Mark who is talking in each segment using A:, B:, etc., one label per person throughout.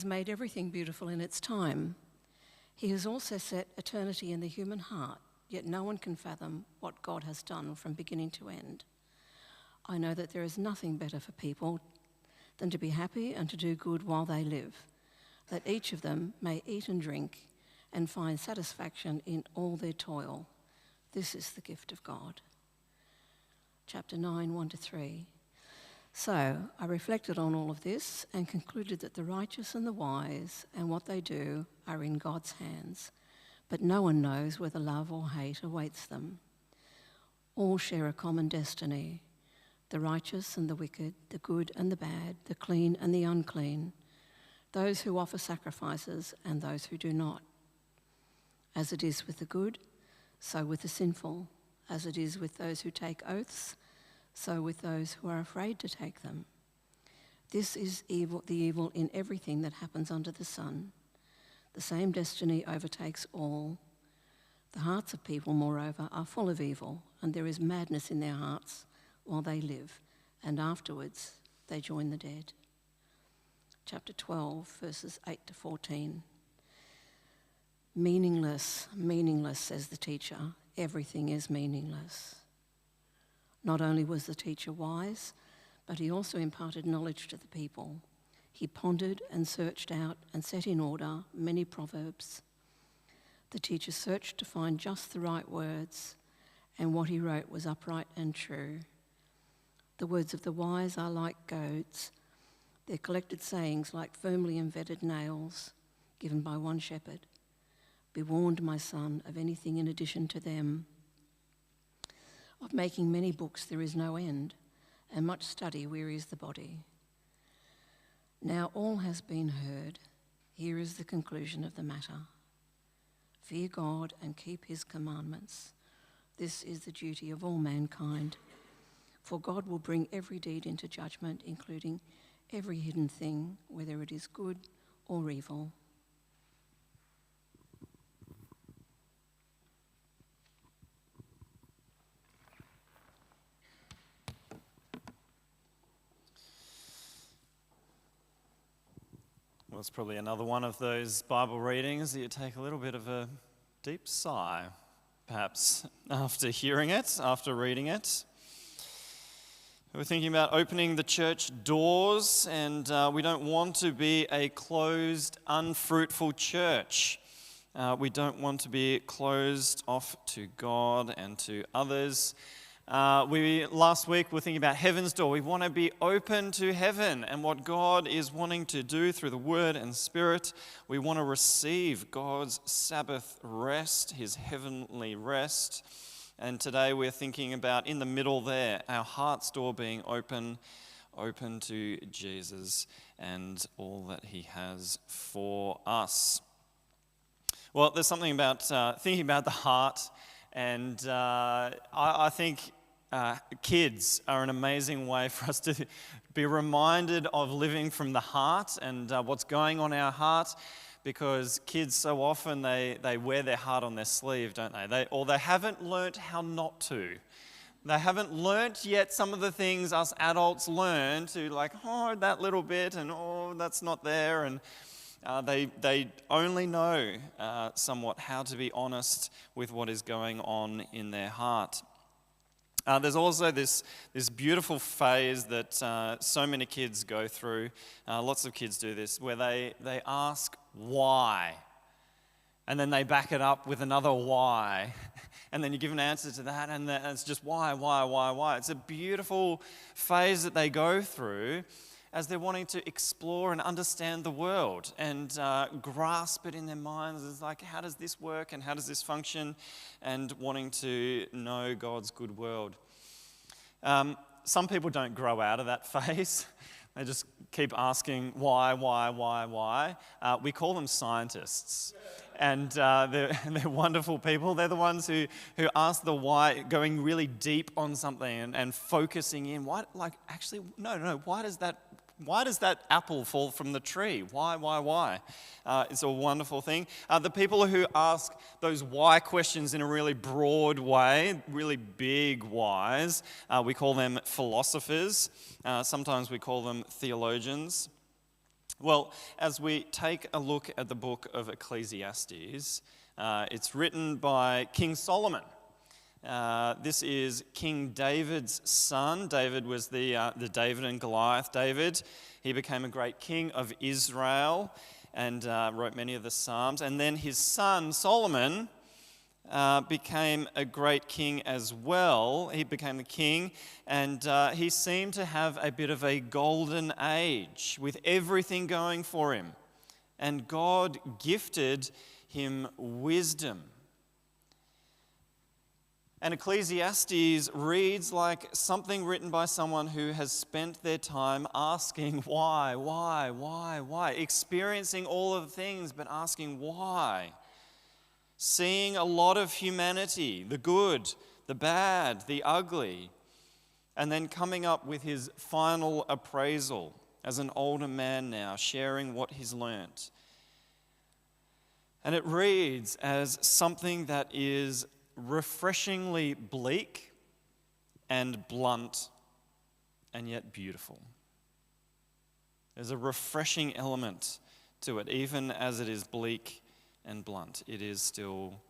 A: He has made everything beautiful in its time. He has also set eternity in the human heart, yet no one can fathom what God has done from beginning to end. I know that there is nothing better for people than to be happy and to do good while they live, that each of them may eat and drink and find satisfaction in all their toil. This is the gift of God. Chapter 9, 1-3. So I reflected on all of this and concluded that the righteous and the wise and what they do are in God's hands, but no one knows whether love or hate awaits them. All share a common destiny, the righteous and the wicked, the good and the bad, the clean and the unclean, those who offer sacrifices and those who do not. As it is with the good, so with the sinful. As it is with those who take oaths, so with those who are afraid to take them. This is evil, the evil in everything that happens under the sun. The same destiny overtakes all. The hearts of people, moreover, are full of evil, and there is madness in their hearts while they live, and afterwards they join the dead. Chapter 12, verses 8-14. Meaningless, meaningless, says the teacher. Everything is meaningless. Not only was the teacher wise, but he also imparted knowledge to the people. He pondered and searched out and set in order many proverbs. The teacher searched to find just the right words, and what he wrote was upright and true. The words of the wise are like goads, their collected sayings like firmly embedded nails given by one shepherd. Be warned, my son, of anything in addition to them. Of making many books there is no end, and much study wearies the body. Now all has been heard. Here is the conclusion of the matter. Fear God and keep his commandments. This is the duty of all mankind. For God will bring every deed into judgment, including every hidden thing, whether it is good or evil.
B: Well, it's probably another one of those Bible readings that you take a little bit of a deep sigh, perhaps, after hearing it, after reading it. We're thinking about opening the church doors, and we don't want to be a closed, unfruitful church. We don't want to be closed off to God and to others. Last week were thinking about heaven's door. We want to be open to heaven and what God is wanting to do through the Word and Spirit. We want to receive God's Sabbath rest, his heavenly rest. And today we're thinking about, in the middle there, our heart's door being open to Jesus and all that he has for us. Well, there's something about thinking about the heart, and I think kids are an amazing way for us to be reminded of living from the heart and what's going on in our heart, because kids so often they wear their heart on their sleeve, don't they? Or they haven't learnt how not to. They haven't learnt yet some of the things us adults learn to, like, oh, that little bit, and oh, that's not there, and they only know somewhat how to be honest with what is going on in their heart. There's also this beautiful phase that so many kids go through. Lots of kids do this, where they ask why, and then they back it up with another why, and then you give an answer to that, and it's just why. It's a beautiful phase that they go through as they're wanting to explore and understand the world and grasp it in their minds. It's like, how does this work and how does this function? And wanting to know God's good world. Some people don't grow out of that phase. They just keep asking why. We call them scientists. And they're wonderful people. They're the ones who ask the why, going really deep on something and focusing in. Why? Like, actually, no. Why does that apple fall from the tree? Why? It's a wonderful thing. The people who ask those why questions in a really broad way, really big whys, we call them philosophers. Sometimes we call them theologians. Well, as we take a look at the book of Ecclesiastes, it's written by King Solomon. This is King David's son. David was the David and Goliath David. He became a great king of Israel and wrote many of the Psalms. And then his son, Solomon, became a great king as well. He became the king, and he seemed to have a bit of a golden age with everything going for him. And God gifted him wisdom. And Ecclesiastes reads like something written by someone who has spent their time asking why, experiencing all of the things, but asking why. Seeing a lot of humanity, the good, the bad, the ugly, and then coming up with his final appraisal as an older man now, sharing what he's learnt. And it reads as something that is refreshingly bleak and blunt and yet beautiful. There's a refreshing element to it, even as it is bleak and blunt. It is still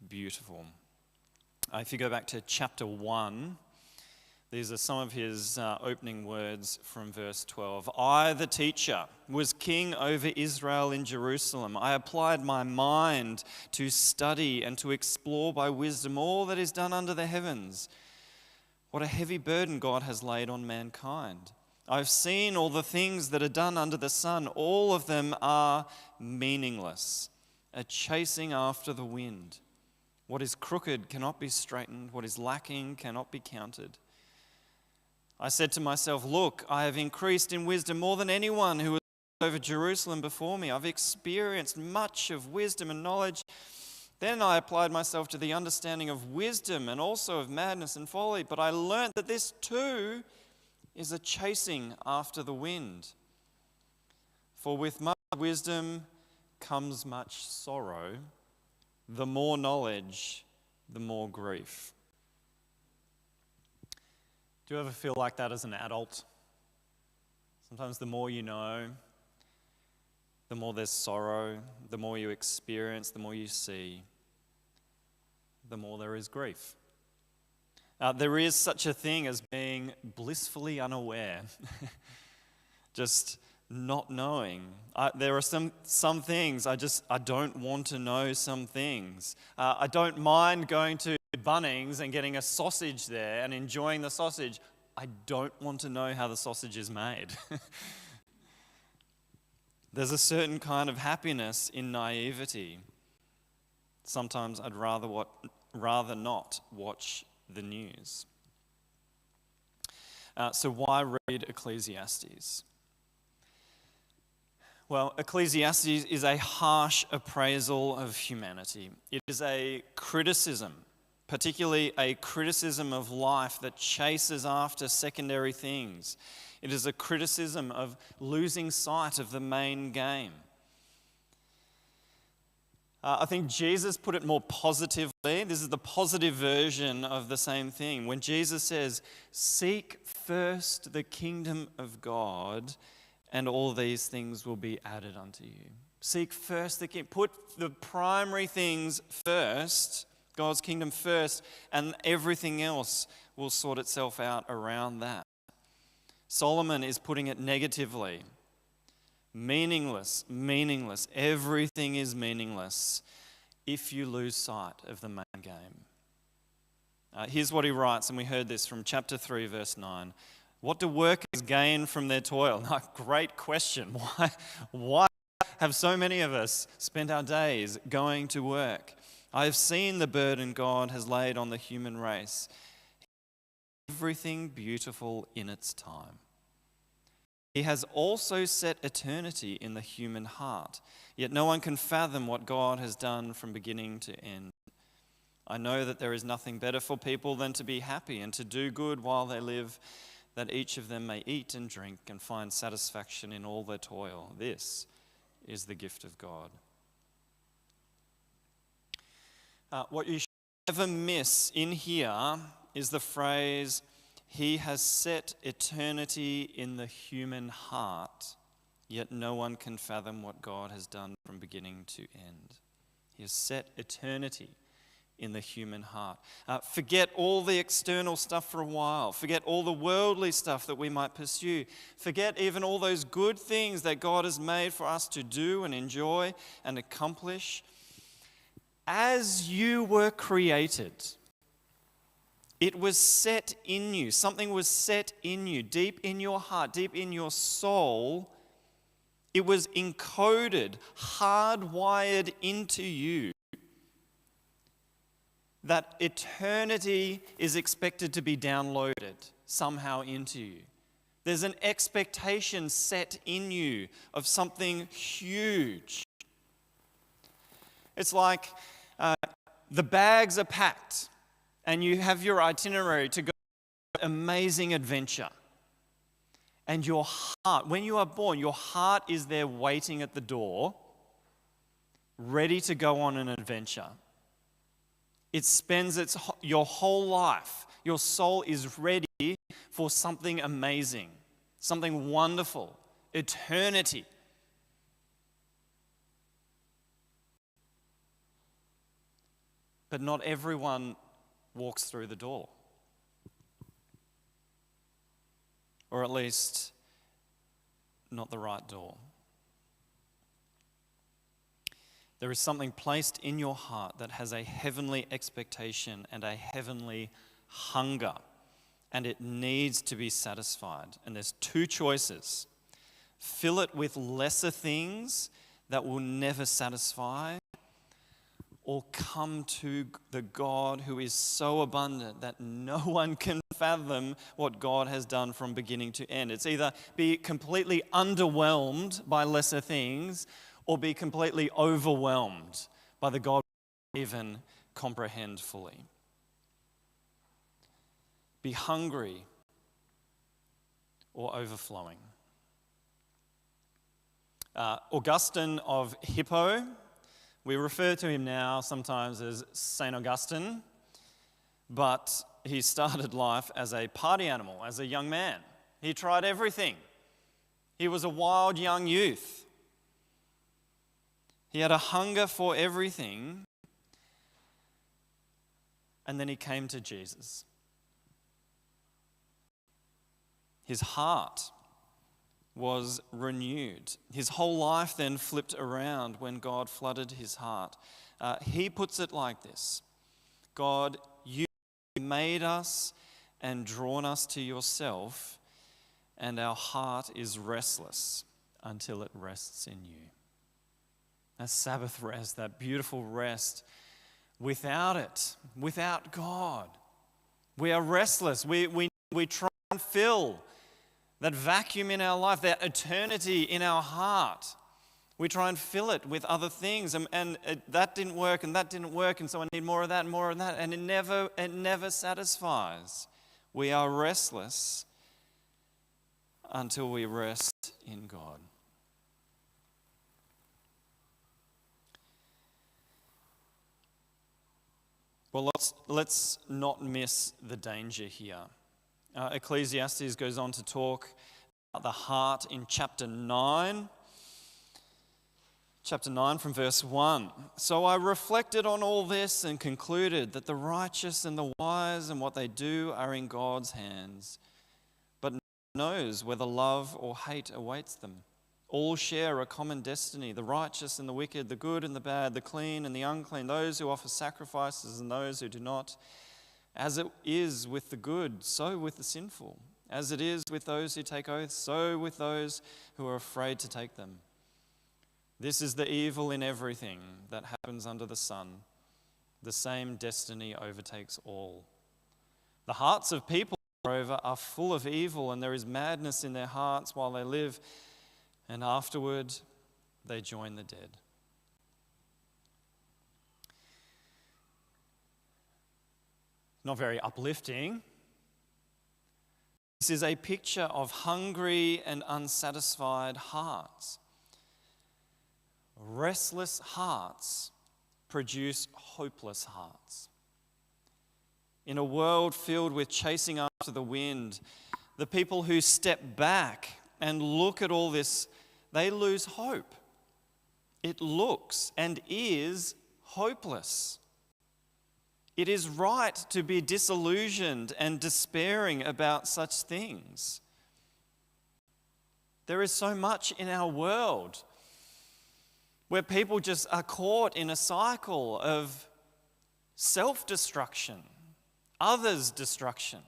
B: beautiful. If you go back to chapter 1, these are some of his opening words from verse 12. I, the teacher, was king over Israel in Jerusalem. I applied my mind to study and to explore by wisdom all that is done under the heavens. What a heavy burden God has laid on mankind. I've seen all the things that are done under the sun. All of them are meaningless, a chasing after the wind. What is crooked cannot be straightened. What is lacking cannot be counted. I said to myself, look, I have increased in wisdom more than anyone who was over Jerusalem before me. I've experienced much of wisdom and knowledge. Then I applied myself to the understanding of wisdom and also of madness and folly. But I learnt that this too is a chasing after the wind. For with much wisdom comes much sorrow. The more knowledge, the more grief. Do you ever feel like that as an adult? Sometimes the more you know, the more there's sorrow, the more you experience, the more you see, the more there is grief. There is such a thing as being blissfully unaware, just not knowing. There are some things I don't want to know some things. I don't mind going to Bunnings and getting a sausage there and enjoying the sausage. I don't want to know how the sausage is made. There's a certain kind of happiness in naivety. Sometimes I'd rather not watch the news. So why read Ecclesiastes? Well, Ecclesiastes is a harsh appraisal of humanity. It is a criticism, particularly a criticism of life that chases after secondary things. It is a criticism of losing sight of the main game. I think Jesus put it more positively. This is the positive version of the same thing. When Jesus says, seek first the kingdom of God, and all these things will be added unto you. Seek first the kingdom. Put the primary things first, God's kingdom first, and everything else will sort itself out around that. Solomon is putting it negatively. Meaningless. Everything is meaningless if you lose sight of the main game. Here's what he writes, and we heard this from chapter 3, verse 9. What do workers gain from their toil? Great question. Why have so many of us spent our days going to work? I have seen the burden God has laid on the human race. Everything beautiful in its time. He has also set eternity in the human heart, yet no one can fathom what God has done from beginning to end. I know that there is nothing better for people than to be happy and to do good while they live, that each of them may eat and drink and find satisfaction in all their toil. This is the gift of God. What you should never miss in here is the phrase, He has set eternity in the human heart, yet no one can fathom what God has done from beginning to end. He has set eternity in the human heart. Forget all the external stuff for a while. Forget all the worldly stuff that we might pursue. Forget even all those good things that God has made for us to do and enjoy and accomplish. As you were created, it was set in you. Something was set in you, deep in your heart, deep in your soul. It was encoded, hardwired into you, that eternity is expected to be downloaded somehow into you. There's an expectation set in you of something huge. It's like the bags are packed and you have your itinerary to go on an amazing adventure. And your heart, when you are born, your heart is there waiting at the door, ready to go on an adventure. It spends your whole life, your soul is ready for something amazing, something wonderful, eternity. But not everyone walks through the door. Or at least, not the right door. There is something placed in your heart that has a heavenly expectation and a heavenly hunger, and it needs to be satisfied. And there's two choices. Fill it with lesser things that will never satisfy, or come to the God who is so abundant that no one can fathom what God has done from beginning to end. It's either be completely underwhelmed by lesser things or be completely overwhelmed by the God we even comprehend fully. Be hungry or overflowing. Augustine of Hippo, we refer to him now sometimes as St. Augustine, but he started life as a party animal, as a young man. He tried everything. He was a wild young youth. He had a hunger for everything, and then he came to Jesus. His heart was renewed. His whole life then flipped around when God flooded his heart. He puts it like this: God, you made us and drawn us to yourself, and our heart is restless until it rests in you. That Sabbath rest, that beautiful rest, without it, without God, we are restless. We try and fill that vacuum in our life, that eternity in our heart. We try and fill it with other things, and that didn't work, and that didn't work, and so I need more of that and more of that, and it never satisfies. We are restless until we rest in God. Well, let's not miss the danger here. Ecclesiastes goes on to talk about the heart in chapter 9. Chapter 9 from verse 1. So I reflected on all this and concluded that the righteous and the wise and what they do are in God's hands. But no one knows whether love or hate awaits them. All share a common destiny, the righteous and the wicked, the good and the bad, the clean and the unclean, those who offer sacrifices and those who do not. As it is with the good, so with the sinful. As it is with those who take oaths, so with those who are afraid to take them. This is the evil in everything that happens under the sun. The same destiny overtakes all. The hearts of people, moreover, are full of evil, and there is madness in their hearts while they live, and afterward they join the dead. Not very uplifting. This is a picture of hungry and unsatisfied hearts. Restless hearts produce hopeless hearts. In a world filled with chasing after the wind, the people who step back and look at all this they lose hope. It looks and is hopeless. It is right to be disillusioned and despairing about such things. There is so much in our world where people just are caught in a cycle of self-destruction, others' destruction,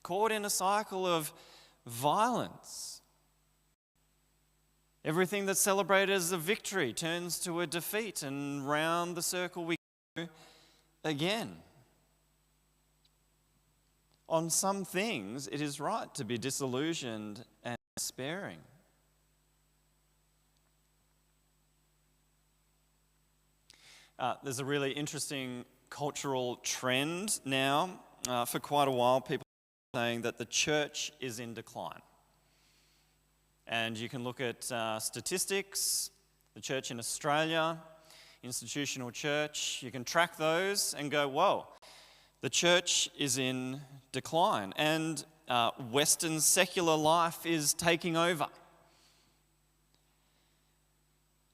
B: caught in a cycle of violence. Everything that's celebrated as a victory turns to a defeat, and round the circle we go again. On some things, it is right to be disillusioned and despairing. There's a really interesting cultural trend now. For quite a while, people are saying that the church is in decline. And you can look at statistics, the church in Australia, institutional church. You can track those and go, whoa, the church is in decline. And Western secular life is taking over.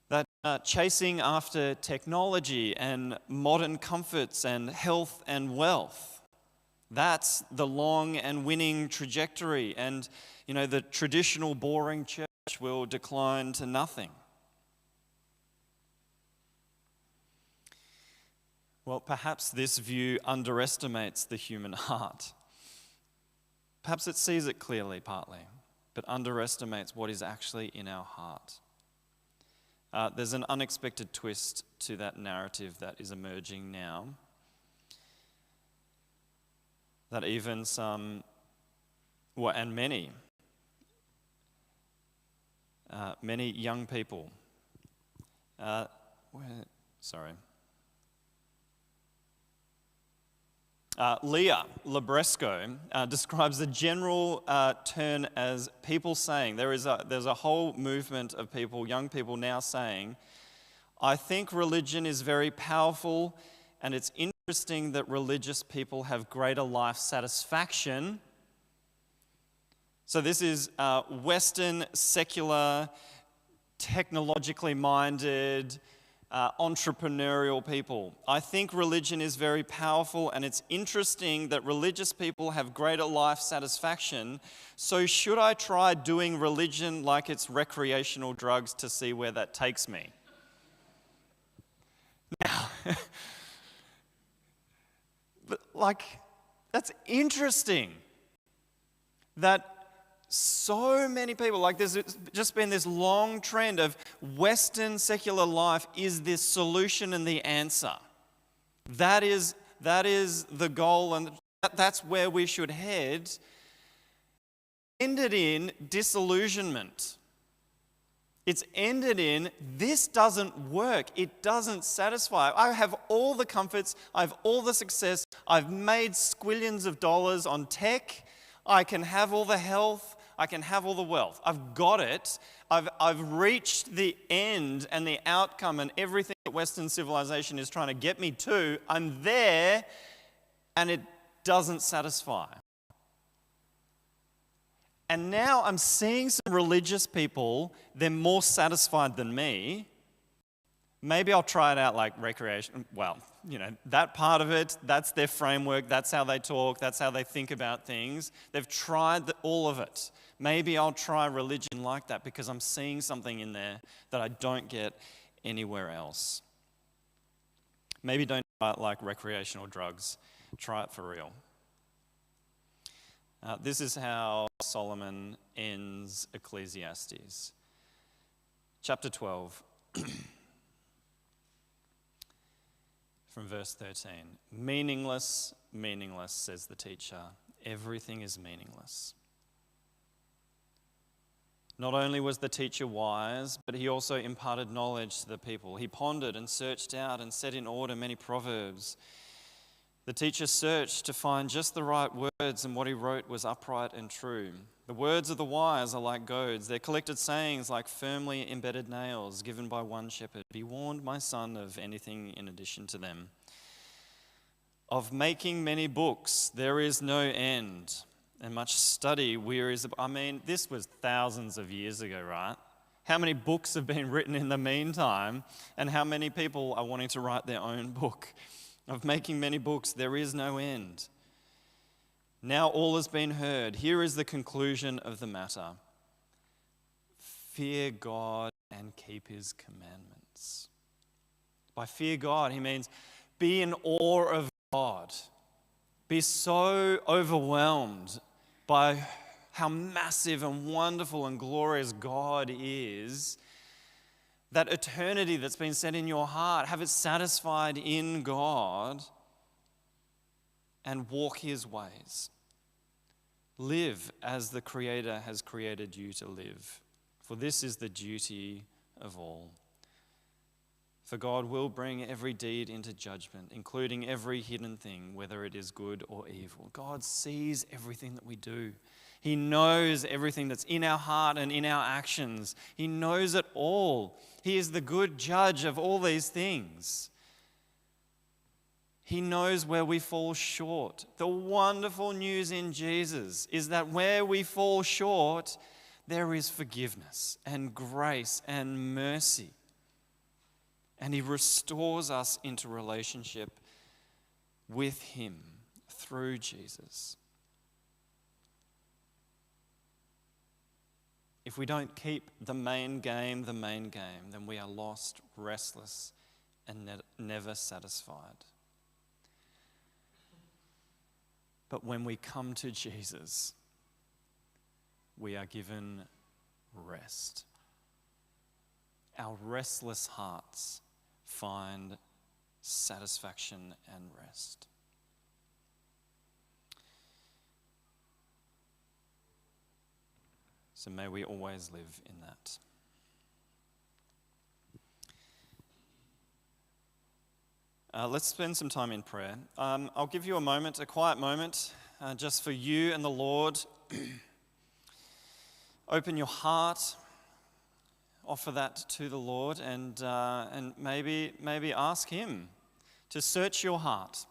B: That chasing after technology and modern comforts and health and wealth, that's the long and winning trajectory. And, the traditional boring church will decline to nothing. Well, perhaps this view underestimates the human heart. Perhaps it sees it clearly, partly, but underestimates what is actually in our heart. There's an unexpected twist to that narrative that is emerging now. That even some, and many young people, Leah Labresco describes the general turn as people saying, there's a whole movement of people, young people now saying, I think religion is very powerful, and it's interesting that religious people have greater life satisfaction. So this is Western, secular, technologically minded, entrepreneurial people. I think religion is very powerful, and it's interesting that religious people have greater life satisfaction. So should I try doing religion like it's recreational drugs to see where that takes me? Now, but that's interesting that so many people, there's just been this long trend of Western secular life is this solution and the answer. That is the goal, and that's where we should head. Ended in disillusionment. It's ended in, this doesn't work. It doesn't satisfy. I have all the comforts. I have all the success. I've made squillions of dollars on tech. I can have all the health. I can have all the wealth. I've got it. I've reached the end and the outcome and everything that Western civilization is trying to get me to. I'm there, and it doesn't satisfy. And now I'm seeing some religious people, they're more satisfied than me. Maybe I'll try it out like recreation. Well, that part of it, that's their framework, that's how they talk, that's how they think about things. They've tried all of it. Maybe I'll try religion like that because I'm seeing something in there that I don't get anywhere else. Maybe don't try it like recreational drugs. Try it for real. This is how Solomon ends Ecclesiastes. Chapter 12, from verse 13. Meaningless, meaningless, says the teacher. Everything is meaningless. Not only was the teacher wise, but he also imparted knowledge to the people. He pondered and searched out and set in order many proverbs. The teacher searched to find just the right words, and what he wrote was upright and true. The words of the wise are like goads, their collected sayings like firmly embedded nails given by one shepherd. Be warned, my son, of anything in addition to them. Of making many books there is no end, and much study wearies. This was thousands of years ago, right? How many books have been written in the meantime, and how many people are wanting to write their own book? Of making many books, there is no end. Now all has been heard. Here is the conclusion of the matter. Fear God and keep his commandments. By fear God, he means be in awe of God. Be so overwhelmed by how massive and wonderful and glorious God is, that eternity that's been set in your heart, have it satisfied in God and walk his ways. Live as the Creator has created you to live, for this is the duty of all. For God will bring every deed into judgment, including every hidden thing, whether it is good or evil. God sees everything that we do. He knows everything that's in our heart and in our actions. He knows it all. He is the good judge of all these things. He knows where we fall short. The wonderful news in Jesus is that where we fall short, there is forgiveness and grace and mercy. And he restores us into relationship with him through Jesus. If we don't keep the main game, then we are lost, restless, and never satisfied. But when we come to Jesus, we are given rest. Our restless hearts find satisfaction and rest. So may we always live in that. Let's spend some time in prayer. I'll give you a quiet moment, just for you and the Lord. Open your heart, offer that to the Lord, and maybe ask him to search your heart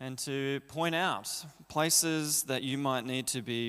B: and to point out places that you might need to be